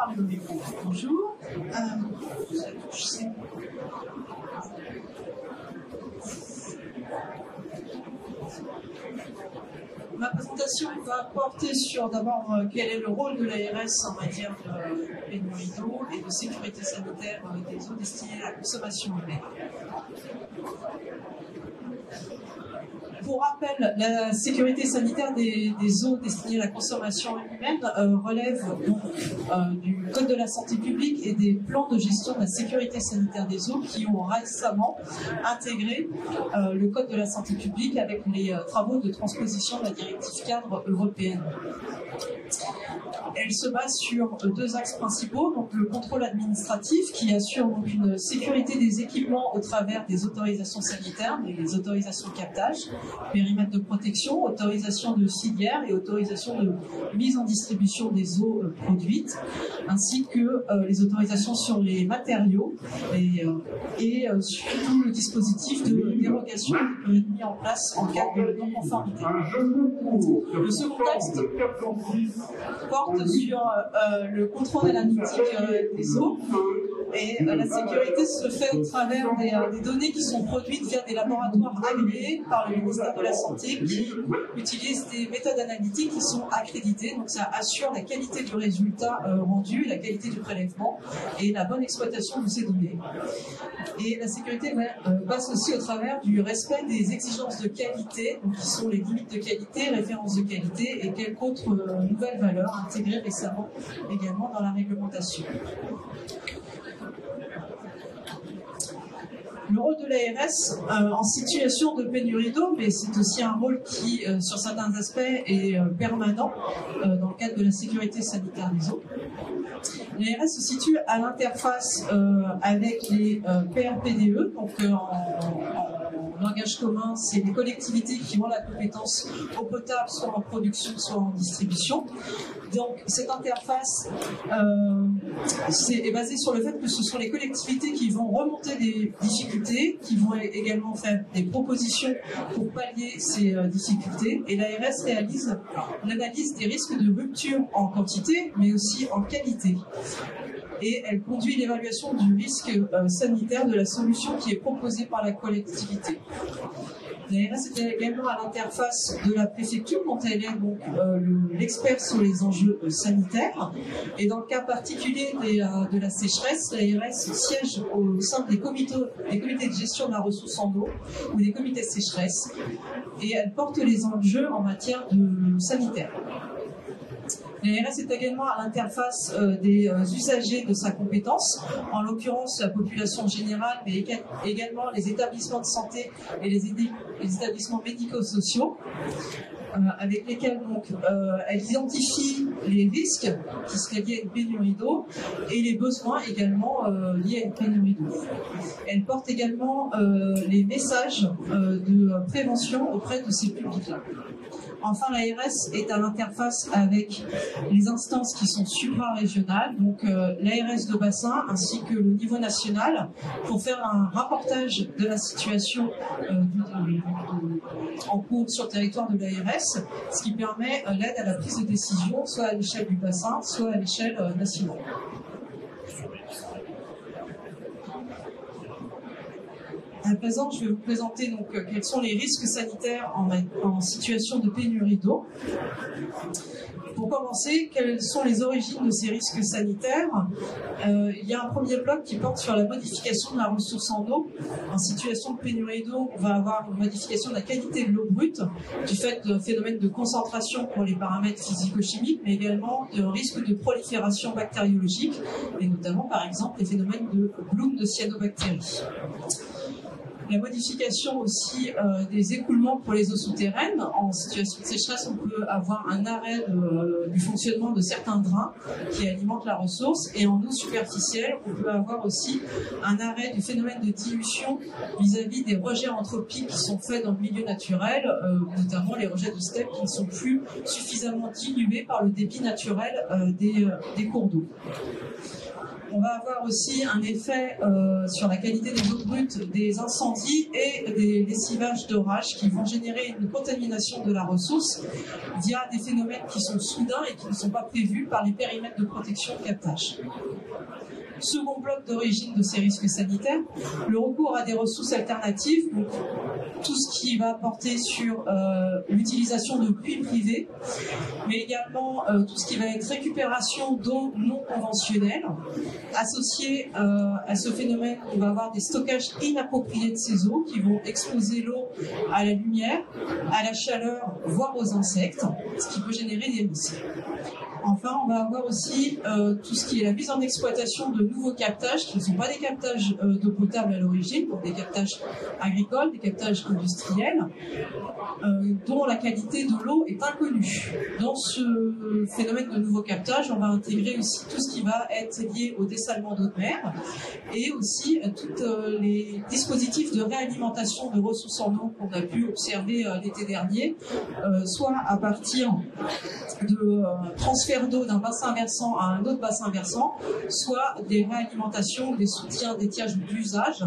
parler au micro. Bonjour. Ma présentation va porter sur d'abord quel est le rôle de l'ARS en matière de pénurie d'eau et de sécurité sanitaire des eaux destinées à la consommation humaine. Pour rappel, la sécurité sanitaire des eaux destinées à la consommation humaine relève donc, du Code de la santé publique et des plans de gestion de la sécurité sanitaire des eaux qui ont récemment intégré le Code de la santé publique avec les travaux de transposition de la directive cadre européenne. Elle se base sur deux axes principaux, donc le contrôle administratif qui assure donc une sécurité des équipements au travers des autorisations sanitaires, des autorisations de captage, périmètre de protection, autorisation de filière et autorisation de mise en distribution des eaux produites, ainsi que les autorisations sur les matériaux et surtout le dispositif de dérogation qui peut être mis en place en cas de non-conformité. Le second texte porte sur le contrôle analytique des eaux et la sécurité se fait au travers des données qui sont produites via des laboratoires agréés par le ministère de la Santé qui utilisent des méthodes analytiques qui sont accréditées. Donc ça assure la qualité du résultat rendu, la qualité du prélèvement et la bonne exploitation de ces données. Et la sécurité passe aussi au travers du respect des exigences de qualité, donc qui sont les limites de qualité, références de qualité et quelques autres nouvelles valeurs intégrées récemment également dans la réglementation. Le rôle de l'ARS en situation de pénurie d'eau, mais c'est aussi un rôle qui, sur certains aspects, est permanent dans le cadre de la sécurité sanitaire des eaux. L'ARS se situe à l'interface avec les PRPDE, donc en langage commun, c'est les collectivités qui ont la compétence eau potable, soit en production, soit en distribution. Donc cette interface est basée sur le fait que ce sont les collectivités qui vont remonter des difficultés, qui vont également faire des propositions pour pallier ces difficultés. Et l'ARS réalise l'analyse des risques de rupture en quantité, mais aussi en qualité. Et elle conduit l'évaluation du risque sanitaire de la solution qui est proposée par la collectivité. L'ARS est également à l'interface de la préfecture, dont elle est donc l'expert sur les enjeux sanitaires. Et dans le cas particulier de la sécheresse, l'ARS siège au sein des comités de gestion de la ressource en eau ou des comités de sécheresse, et elle porte les enjeux en matière de sanitaire. L'ARS est également à l'interface des usagers de sa compétence, en l'occurrence la population générale, mais également les établissements de santé et les établissements médico-sociaux, avec lesquels donc, elle identifie les risques qui seraient liés à une pénurie d'eau et les besoins également liés à une pénurie d'eau. Elle porte également les messages de prévention auprès de ces publics-là. Enfin, l'ARS est à l'interface avec les instances qui sont supra-régionales, donc l'ARS de bassin ainsi que le niveau national, pour faire un rapportage de la situation en cours sur le territoire de l'ARS, ce qui permet l'aide à la prise de décision, soit à l'échelle du bassin, soit à l'échelle nationale. À présent, je vais vous présenter donc quels sont les risques sanitaires en situation de pénurie d'eau. Pour commencer, quelles sont les origines de ces risques sanitaires? Il y a un premier bloc qui porte sur la modification de la ressource en eau. En situation de pénurie d'eau, on va avoir une modification de la qualité de l'eau brute, du fait de phénomènes de concentration pour les paramètres physico-chimiques, mais également de risques de prolifération bactériologique, et notamment par exemple les phénomènes de bloom de cyanobactéries. La modification aussi des écoulements pour les eaux souterraines. En situation de sécheresse, on peut avoir un arrêt du fonctionnement de certains drains qui alimentent la ressource. Et en eau superficielle, on peut avoir aussi un arrêt du phénomène de dilution vis-à-vis des rejets anthropiques qui sont faits dans le milieu naturel, notamment les rejets de steppe qui ne sont plus suffisamment dilués par le débit naturel des cours d'eau. On va avoir aussi un effet sur la qualité des eaux brutes des incendies et des lessivages d'orage qui vont générer une contamination de la ressource via des phénomènes qui sont soudains et qui ne sont pas prévus par les périmètres de protection de captage. Second bloc d'origine de ces risques sanitaires, le recours à des ressources alternatives, donc tout ce qui va porter sur l'utilisation de puits privés, mais également tout ce qui va être récupération d'eau non conventionnelle. Associé à ce phénomène, on va avoir des stockages inappropriés de ces eaux qui vont exposer l'eau à la lumière, à la chaleur, voire aux insectes, ce qui peut générer des risques. Enfin, on va avoir aussi tout ce qui est la mise en exploitation de nouveaux captages qui ne sont pas des captages d'eau potable à l'origine, donc des captages agricoles, des captages industriels, dont la qualité de l'eau est inconnue. Dans ce phénomène de nouveaux captages, on va intégrer aussi tout ce qui va être lié au dessalement d'eau de mer et aussi tous les dispositifs de réalimentation de ressources en eau qu'on a pu observer l'été dernier, soit à partir de transfert d'eau d'un bassin versant à un autre bassin versant, soit des réalimentations ou des soutiens d'étiage d'usage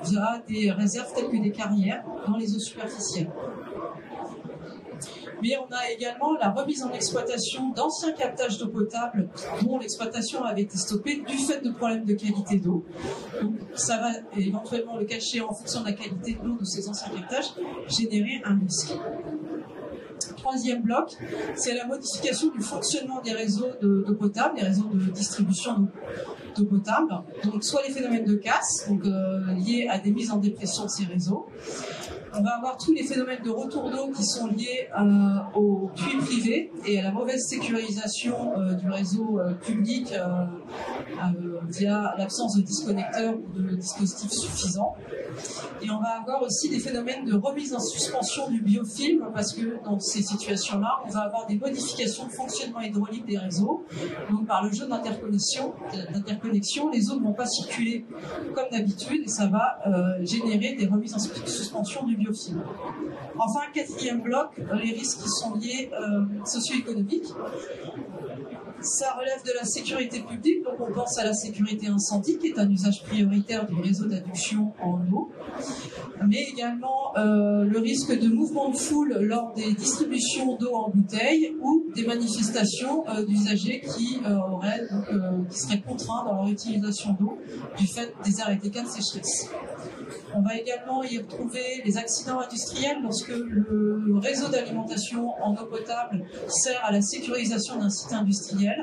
via des réserves telles que des carrières dans les eaux superficielles. Mais on a également la remise en exploitation d'anciens captages d'eau potable dont l'exploitation avait été stoppée du fait de problèmes de qualité d'eau. Donc ça va éventuellement, le cas échéant, en fonction de la qualité de l'eau de ces anciens captages, générer un risque. Troisième bloc, c'est la modification du fonctionnement des réseaux d'eau potable, les réseaux de distribution d'eau potable. Donc soit les phénomènes de casse, donc liés à des mises en dépression de ces réseaux. On va avoir tous les phénomènes de retour d'eau qui sont liés aux puits privés et à la mauvaise sécurisation du réseau public via l'absence de disconnecteurs ou de dispositifs suffisants. Et on va avoir aussi des phénomènes de remise en suspension du biofilm parce que dans ces situations-là, on va avoir des modifications de fonctionnement hydraulique des réseaux. Donc par le jeu d'interconnexion, les eaux ne vont pas circuler comme d'habitude et ça va générer des remises en suspension du biofilm. Enfin, quatrième bloc, les risques qui sont liés socio-économiques. Ça relève de la sécurité publique, donc on pense à la sécurité incendie, qui est un usage prioritaire du réseau d'adduction en eau, mais également le risque de mouvement de foule lors des distributions d'eau en bouteille ou des manifestations d'usagers qui seraient contraints dans leur utilisation d'eau du fait des arrêtés cas de sécheresse. On va également y retrouver les accidents industriels lorsque le réseau d'alimentation en eau potable sert à la sécurisation d'un site industriel.